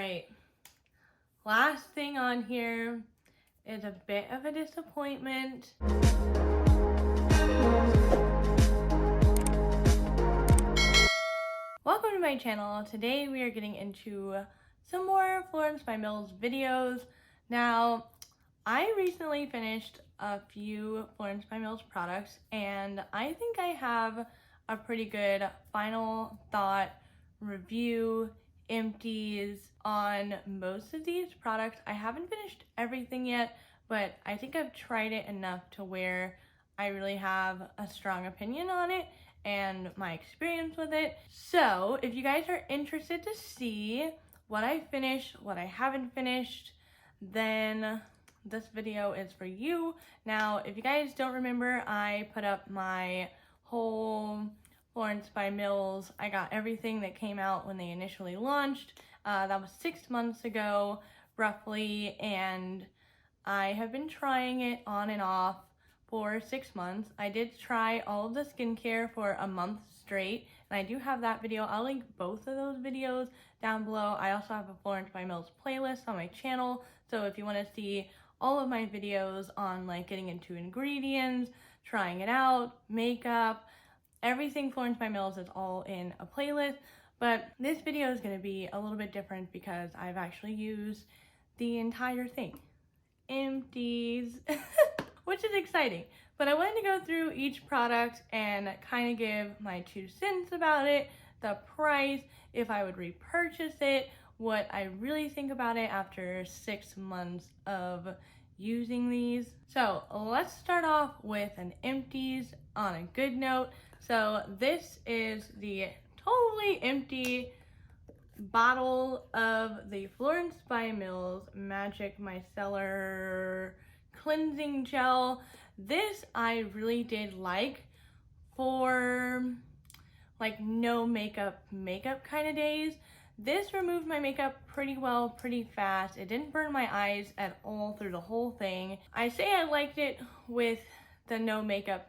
Alright, last thing on here is a bit of a disappointment. Welcome to my channel. Today we are getting into some more Florence by Mills videos. Now, I recently finished a few Florence by Mills products and I think I have a pretty good final thought review empties on most of these products. I haven't finished everything yet, but I think I've tried it enough to where I really have a strong opinion on it and my experience with it. So if you guys are interested to see what I finished, what I haven't finished, then this video is for you. Now, if you guys don't remember, I put up my whole Florence by Mills. I got everything that came out when they initially launched. That was 6 months ago, roughly, and I have been trying it on and off for 6 months. I did try all of the skincare for a month straight, and I do have that video. I'll link both of those videos down below. I also have a Florence by Mills playlist on my channel, so if you want to see all of my videos on like getting into ingredients, trying it out, makeup, everything Florence by Mills is all in a playlist. But this video is going to be a little bit different because I've actually used the entire thing. Empties. Which is exciting. But I wanted to go through each product and kind of give my 2 cents about it, the price, if I would repurchase it, what I really think about it after 6 months of using these. So let's start off with an empties on a good note. So this is the totally empty bottle of the Florence by Mills Magic Micellar Cleansing Gel. This I really did like for like no makeup kind of days. This removed my makeup pretty well, pretty fast. It didn't burn my eyes at all through the whole thing. I say I liked it with the no makeup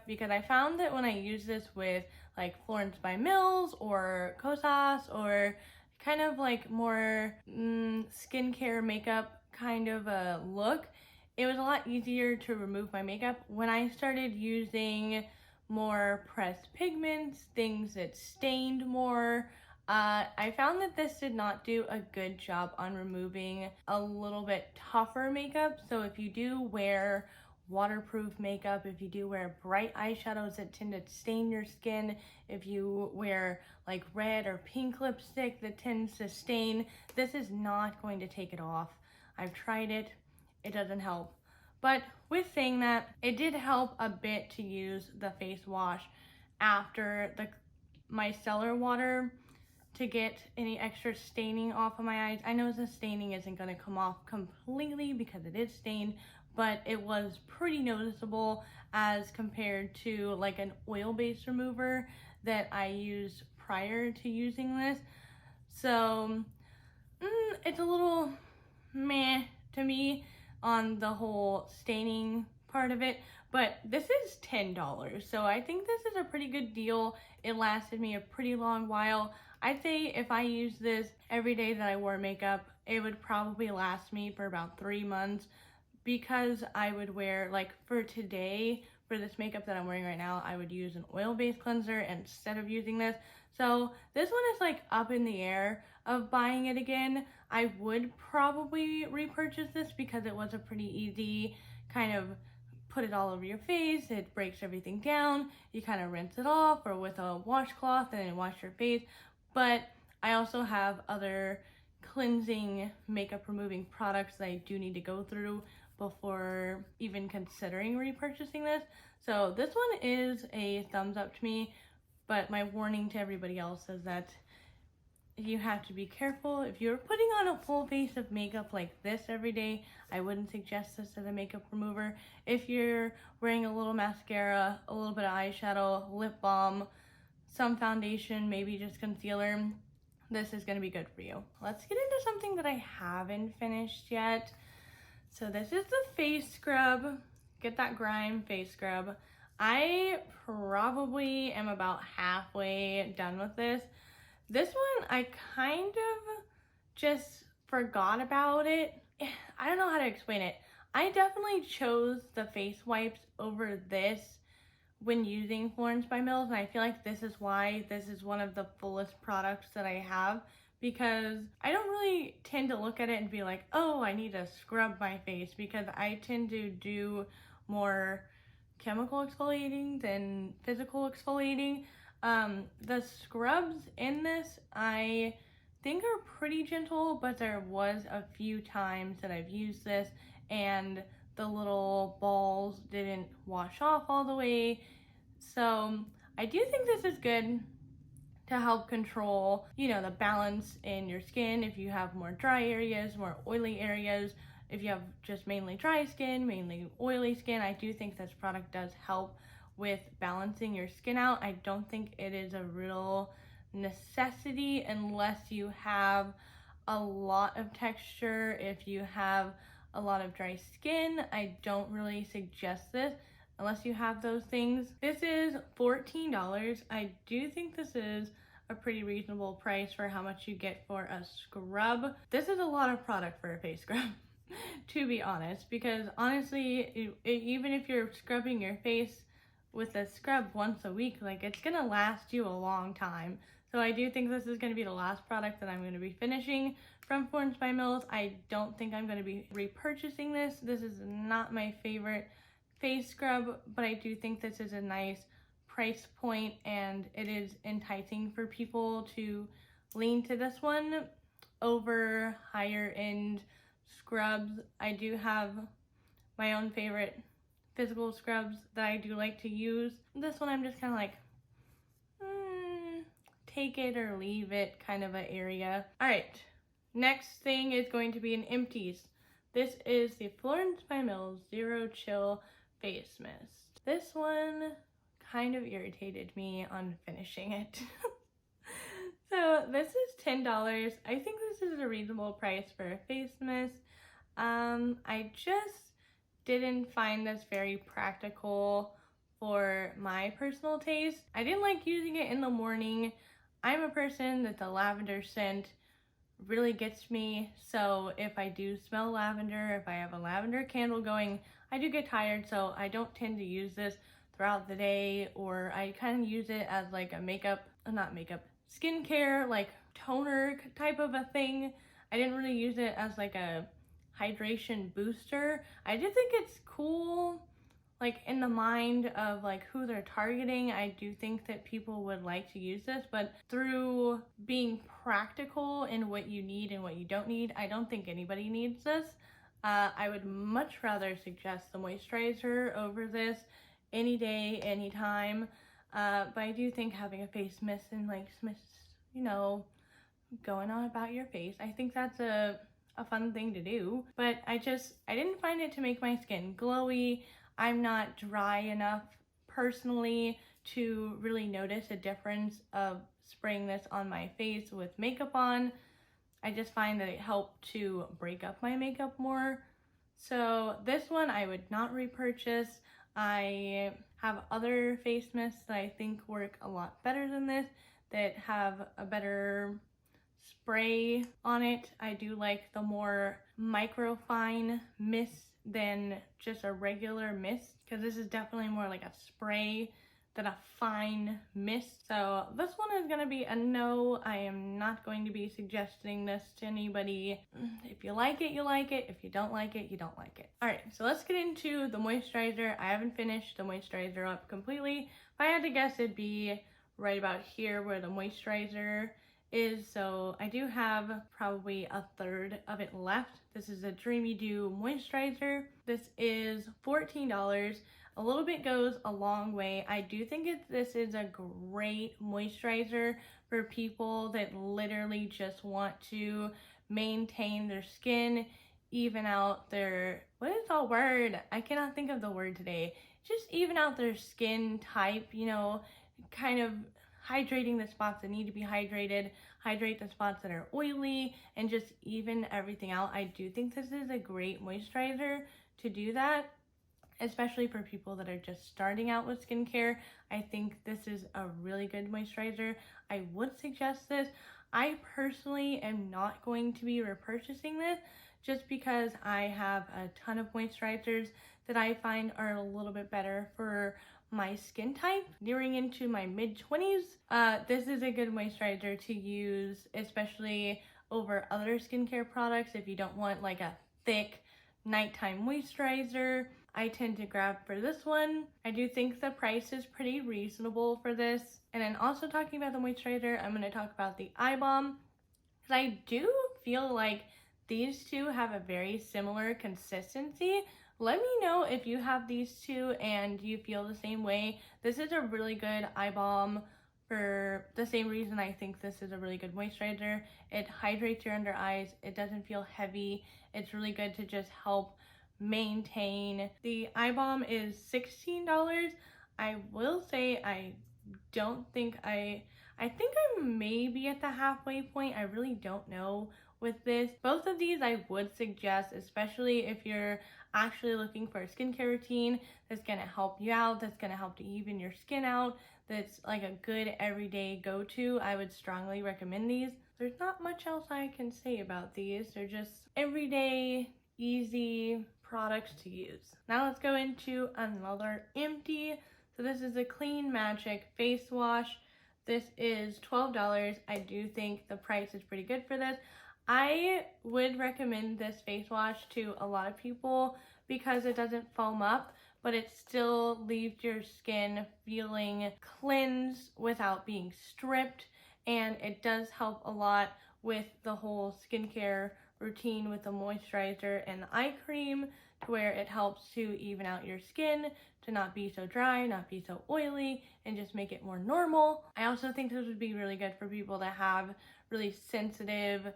because I found that when I use this with like Florence by Mills or Kosas or kind of like more skincare makeup kind of a look, it was a lot easier to remove my makeup. When I started using more pressed pigments, things that stained more, I found that this did not do a good job on removing a little bit tougher makeup. So if you do wear waterproof makeup, if you do wear bright eyeshadows that tend to stain your skin, if you wear like red or pink lipstick that tends to stain, this is not going to take it off. I've tried it. It doesn't help. But with saying that, it did help a bit to use the face wash after the micellar water to get any extra staining off of my eyes. I know the staining isn't going to come off completely because it is stained, but it was pretty noticeable as compared to like an oil-based remover that I used prior to using this. So it's a little meh to me on the whole staining part of it, but this is $10, so I think this is a pretty good deal. It lasted me a pretty long while. I'd say if I used this every day that I wore makeup, it would probably last me for about 3 months, because I would wear, like for today, for this makeup that I'm wearing right now, I would use an oil-based cleanser instead of using this. So this one is like up in the air of buying it again. I would probably repurchase this because it was a pretty easy kind of put it all over your face. It breaks everything down. You kind of rinse it off or with a washcloth and then wash your face. But I also have other cleansing makeup removing products that I do need to go through before even considering repurchasing this. So this one is a thumbs up to me, but my warning to everybody else is that you have to be careful. If you're putting on a full face of makeup like this every day, I wouldn't suggest this as a makeup remover. If you're wearing a little mascara, a little bit of eyeshadow, lip balm, some foundation, maybe just concealer, this is going to be good for you. Let's get into something that I haven't finished yet. So this is the face scrub. Get that Grime face scrub. I probably am about halfway done with this. This one I kind of just forgot about it. I don't know how to explain it. I definitely chose the face wipes over this when using Florence by Mills, and I feel like this is why this is one of the fullest products that I have, because I don't really tend to look at it and be like, oh, I need to scrub my face, because I tend to do more chemical exfoliating than physical exfoliating. The scrubs in this, I think are pretty gentle, but there was a few times that I've used this and the little balls didn't wash off all the way. So I do think this is good to help control, the balance in your skin. If you have more dry areas, more oily areas, if you have just mainly dry skin, mainly oily skin, I do think this product does help with balancing your skin out. I don't think it is a real necessity unless you have a lot of texture. If you have a lot of dry skin, I don't really suggest this unless you have those things. This is $14. I do think this is a pretty reasonable price for how much you get for a scrub. This is a lot of product for a face scrub, to be honest, because honestly, even if you're scrubbing your face with a scrub once a week, like, it's gonna last you a long time. So I do think this is gonna be the last product that I'm gonna be finishing from Florence by Mills. I don't think I'm gonna be repurchasing this. This is not my favorite face scrub, but I do think this is a nice price point and it is enticing for people to lean to this one over higher end scrubs. I do have my own favorite physical scrubs that I do like to use. This one I'm just kind of like, take it or leave it kind of an area. All right, next thing is going to be an Empties. This is the Florence by Mills Zero Chill Face Mist. This one kind of irritated me on finishing it. So this is $10. I think this is a reasonable price for a face mist. I just didn't find this very practical for my personal taste. I didn't like using it in the morning. I'm a person that the lavender scent really gets me, so if I do smell lavender, if I have a lavender candle going, I do get tired, so I don't tend to use this throughout the day, or I kind of use it as like a skincare, like toner type of a thing. I didn't really use it as like a hydration booster. I do think it's cool, like in the mind of like who they're targeting. I do think that people would like to use this, but through being practical in what you need and what you don't need, I don't think anybody needs this. I would much rather suggest the moisturizer over this any day, anytime. But I do think having a face mist and like going on about your face, I think that's a fun thing to do. But I didn't find it to make my skin glowy. I'm not dry enough personally to really notice a difference of spraying this on my face with makeup on. I just find that it helped to break up my makeup more. So this one I would not repurchase. I have other face mists that I think work a lot better than this, that have a better spray on it. I do like the more microfine mist than just a regular mist, because this is definitely more like a spray than a fine mist. So this one is going to be a no. I am not going to be suggesting this to anybody. If you like it, you like it. If you don't like it, you don't like it. All right, so let's get into the moisturizer. I haven't finished the moisturizer up completely. If I had to guess, it'd be right about here where the moisturizer is. So I do have probably a third of it left. This is a Dreamy Dew Moisturizer. This is $14. A little bit goes a long way. I do think this is a great moisturizer for people that literally just want to maintain their skin, even out their, what is the word? I cannot think of the word today. Just even out their skin type, kind of hydrating the spots that need to be hydrated, hydrate the spots that are oily, and just even everything out. I do think this is a great moisturizer to do that, especially for people that are just starting out with skincare. I think this is a really good moisturizer. I would suggest this. I personally am not going to be repurchasing this just because I have a ton of moisturizers that I find are a little bit better for my skin type. Nearing into my mid-20s, this is a good moisturizer to use, especially over other skincare products if you don't want like a thick nighttime moisturizer. I tend to grab for this one. I do think the price is pretty reasonable for this. And then also talking about the moisturizer, I'm going to talk about the eye balm, because I do feel like these two have a very similar consistency. Let me know if you have these two and you feel the same way. This is a really good eye balm for the same reason I think this is a really good moisturizer. It hydrates your under eyes. It doesn't feel heavy. It's really good to just help maintain. The eye balm is $16. I will say I think I'm maybe at the halfway point. I really don't know with this. Both of these I would suggest, especially if you're actually looking for a skincare routine that's gonna help you out, that's gonna help to even your skin out, that's like a good everyday go-to. I would strongly recommend these. There's not much else I can say about these. They're just everyday, easy products to use. Now let's go into another empty. So this is a Clean Magic face wash. This is $12. I do think the price is pretty good for this. I would recommend this face wash to a lot of people because it doesn't foam up, but it still leaves your skin feeling cleansed without being stripped, and it does help a lot with the whole skincare routine with the moisturizer and the eye cream, to where it helps to even out your skin, to not be so dry, not be so oily, and just make it more normal. I also think this would be really good for people that have really sensitive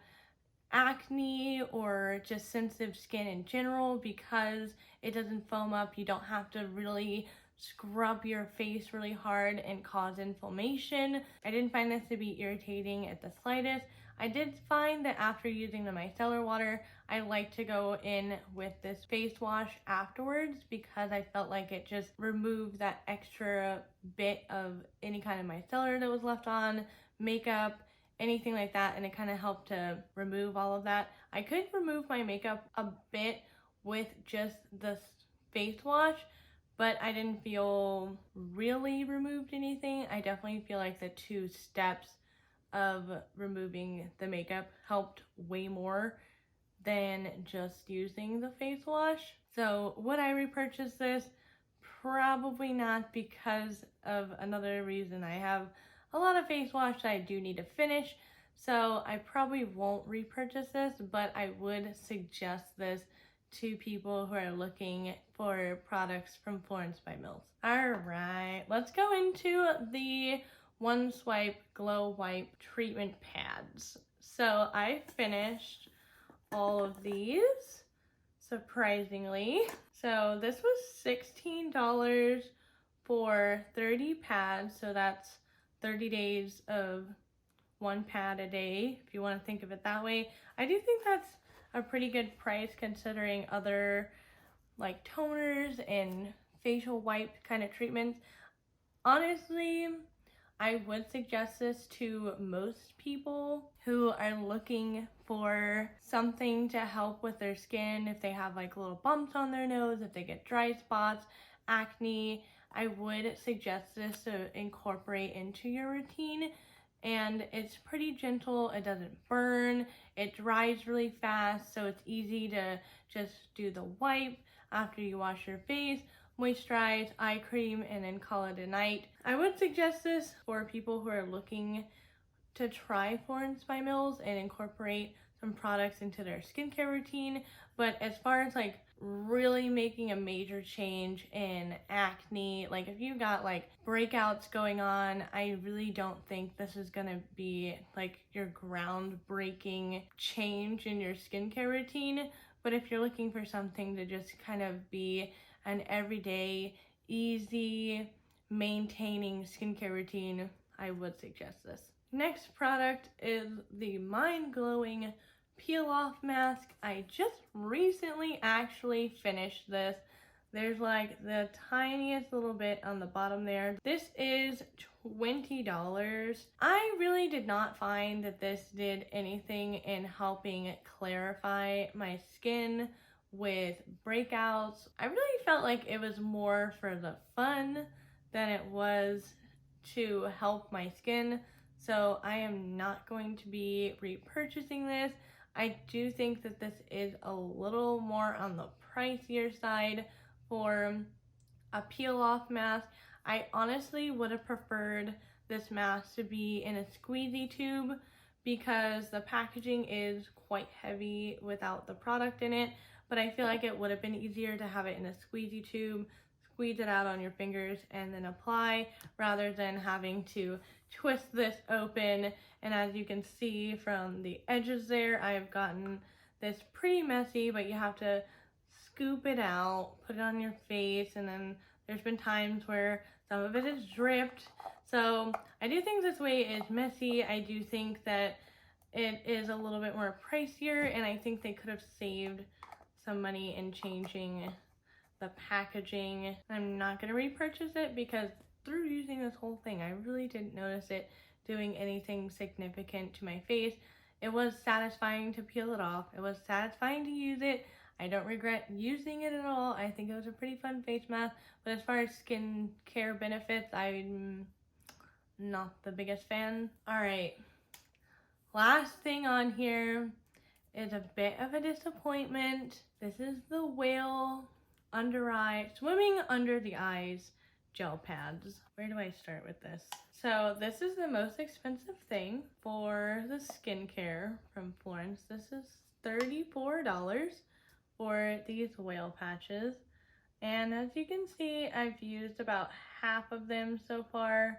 acne or just sensitive skin in general, because it doesn't foam up. You don't have to really scrub your face really hard and cause inflammation. I didn't find this to be irritating at the slightest. I did find that after using the micellar water, I like to go in with this face wash afterwards, because I felt like it just removed that extra bit of any kind of micellar that was left on, makeup, anything like that, and it kind of helped to remove all of that. I could remove my makeup a bit with just this face wash, but I didn't feel really removed anything. I definitely feel like the 2 steps of removing the makeup helped way more than just using the face wash. So would I repurchase this? Probably not, because of another reason. I have a lot of face wash that I do need to finish, so I probably won't repurchase this, but I would suggest this to people who are looking for products from Florence by Mills. Alright, let's go into the One Swipe Glow Wipe Treatment Pads. So I finished all of these, surprisingly. So this was $16 for 30 pads, so that's 30 days of 1 pad a day, if you want to think of it that way. I do think that's a pretty good price considering other like toners and facial wipe kind of treatments. Honestly, I would suggest this to most people who are looking for something to help with their skin. If they have like little bumps on their nose, if they get dry spots, acne, I would suggest this to incorporate into your routine. And it's pretty gentle, it doesn't burn, it dries really fast, so it's easy to just do the wipe after you wash your face, moisturize, eye cream, and then call it a night. I would suggest this for people who are looking to try Florence by Mills and incorporate some products into their skincare routine. But as far as like really making a major change in acne, like if you got like breakouts going on, I really don't think this is gonna be like your groundbreaking change in your skincare routine. But if you're looking for something to just kind of be an everyday, easy, maintaining skincare routine, I would suggest this. Next product is the Mind Glowing Peel Off Mask. I just recently actually finished this. There's like the tiniest little bit on the bottom there. This is $20. I really did not find that this did anything in helping clarify my skin with breakouts. I really felt like it was more for the fun than it was to help my skin. So I am not going to be repurchasing this. I do think that this is a little more on the pricier side for a peel off mask. I honestly would have preferred this mask to be in a squeezy tube because the packaging is quite heavy without the product in it, but I feel like it would have been easier to have it in a squeezy tube, squeeze it out on your fingers and then apply, rather than having to twist this open. And as you can see from the edges there, I've gotten this pretty messy, but you have to scoop it out, put it on your face, and then there's been times where some of it is dripped. So I do think this way is messy. I do think that it is a little bit more pricier, and I think they could have saved some money in changing the packaging. I'm not going to repurchase it because through using this whole thing, I really didn't notice it doing anything significant to my face. It was satisfying to peel it off. It was satisfying to use it. I don't regret using it at all. I think it was a pretty fun face mask, but as far as skincare benefits, I'm not the biggest fan. Alright, last thing on here is a bit of a disappointment. This is the Whale Under Eye, Swimming Under the Eyes gel pads. Where do I start with this? So this is the most expensive thing for the skincare from Florence. This is $34 for these whale patches. And as you can see, I've used about half of them so far.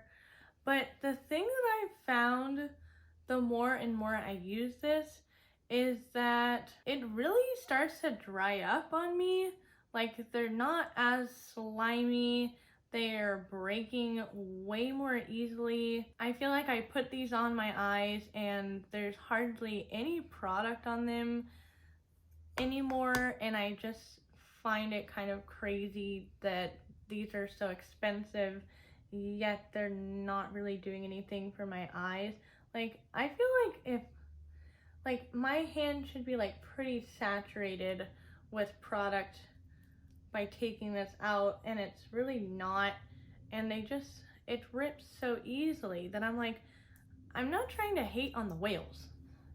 But the thing that I've found the more and more I use this is that it really starts to dry up on me. Like, they're not as slimy. They're breaking way more easily. I feel like I put these on my eyes and there's hardly any product on them anymore, and I just find it kind of crazy that these are so expensive, yet they're not really doing anything for my eyes. Like, I feel like if, like, my hand should be like pretty saturated with product by taking this out, and it's really not, and it rips so easily that I'm like, I'm not trying to hate on the whales.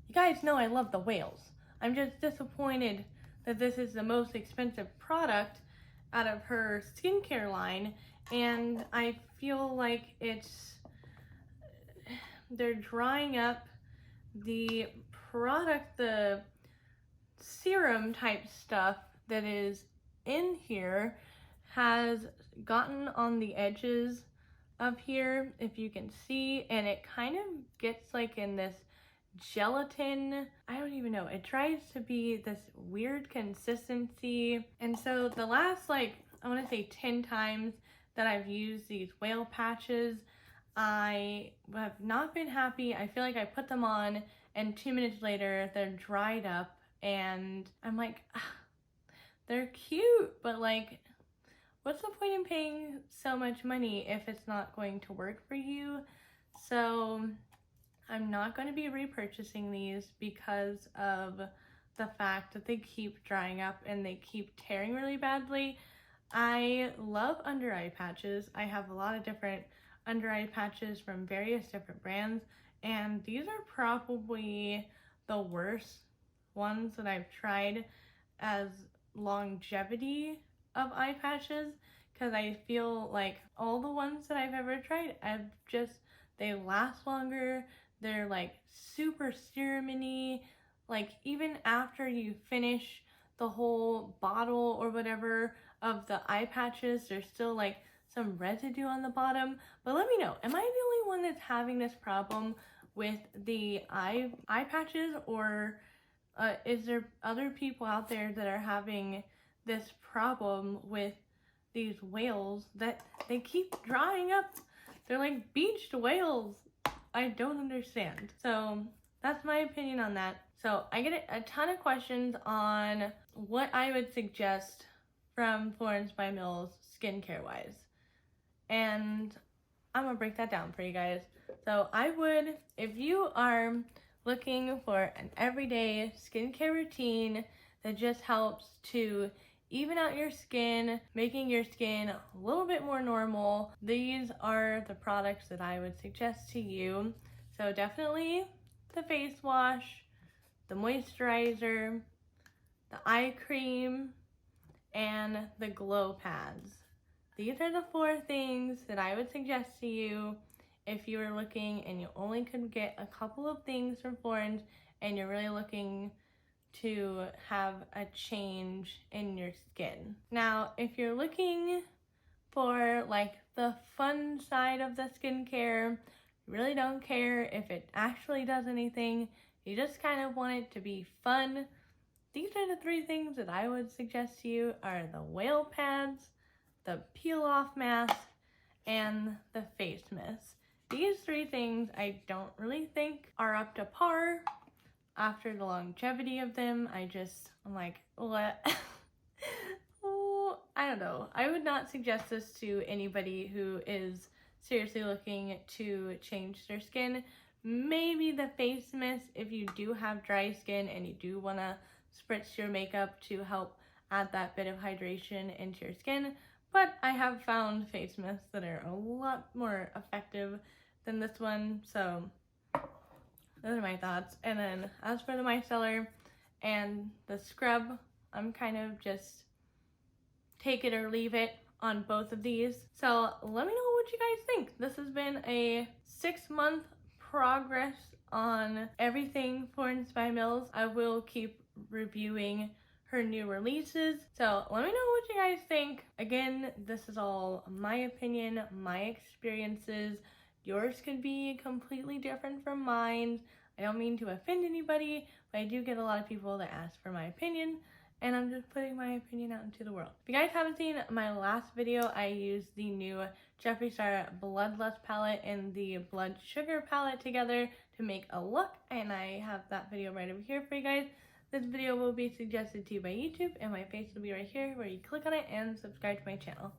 You guys know I love the whales. I'm just disappointed that this is the most expensive product out of her skincare line, and I feel like they're drying up the product, the serum type stuff that is in here has gotten on the edges of here, if you can see, and it kind of gets like in this gelatin, I don't even know, it tries to be this weird consistency. And so the last, like, I want to say 10 times that I've used these whale patches, I have not been happy. I feel like I put them on and 2 minutes later they're dried up, and I'm like, they're cute, but like, what's the point in paying so much money if it's not going to work for you? So I'm not going to be repurchasing these because of the fact that they keep drying up and they keep tearing really badly. I love under eye patches. I have a lot of different under eye patches from various different brands, and these are probably the worst ones that I've tried as longevity of eye patches, because I feel like all the ones that I've ever tried, they last longer. They're like super serum-y. Like, even after you finish the whole bottle or whatever of the eye patches, there's still like some residue on the bottom. But let me know, am I the only one that's having this problem with the eye patches, or is there other people out there that are having this problem with these whales that they keep drying up? They're like beached whales. I don't understand. So that's my opinion on that. So I get a ton of questions on what I would suggest from Florence by Mills skincare wise. And I'm gonna break that down for you guys. So I would, if you are looking for an everyday skincare routine that just helps to even out your skin, making your skin a little bit more normal, these are the products that I would suggest to you. So definitely the face wash, the moisturizer, the eye cream, and the glow pads. These are the 4 things that I would suggest to you if you were looking and you only could get a couple of things from Florence and you're really looking to have a change in your skin. Now, if you're looking for like the fun side of the skincare, you really don't care if it actually does anything, you just kind of want it to be fun, these are the 3 things that I would suggest to you are the whale pads, the peel off mask, and the face mist. These 3 things I don't really think are up to par after the longevity of them. I'm like, what? Oh, I don't know. I would not suggest this to anybody who is seriously looking to change their skin. Maybe the face mist if you do have dry skin and you do want to spritz your makeup to help add that bit of hydration into your skin. But I have found face mists that are a lot more effective than this one, so those are my thoughts. And then as for the micellar and the scrub, I'm kind of just take it or leave it on both of these. So let me know what you guys think. This has been a 6-month progress on everything Florence by Mills. I will keep reviewing her new releases. So let me know what you guys think. Again, this is all my opinion, my experiences. Yours could be completely different from mine. I don't mean to offend anybody, but I do get a lot of people that ask for my opinion, and I'm just putting my opinion out into the world. If you guys haven't seen my last video, I used the new Jeffree Star Bloodlust palette and the Blood Sugar palette together to make a look, and I have that video right over here for you guys. This video will be suggested to you by YouTube, and my face will be right here where you click on it and subscribe to my channel.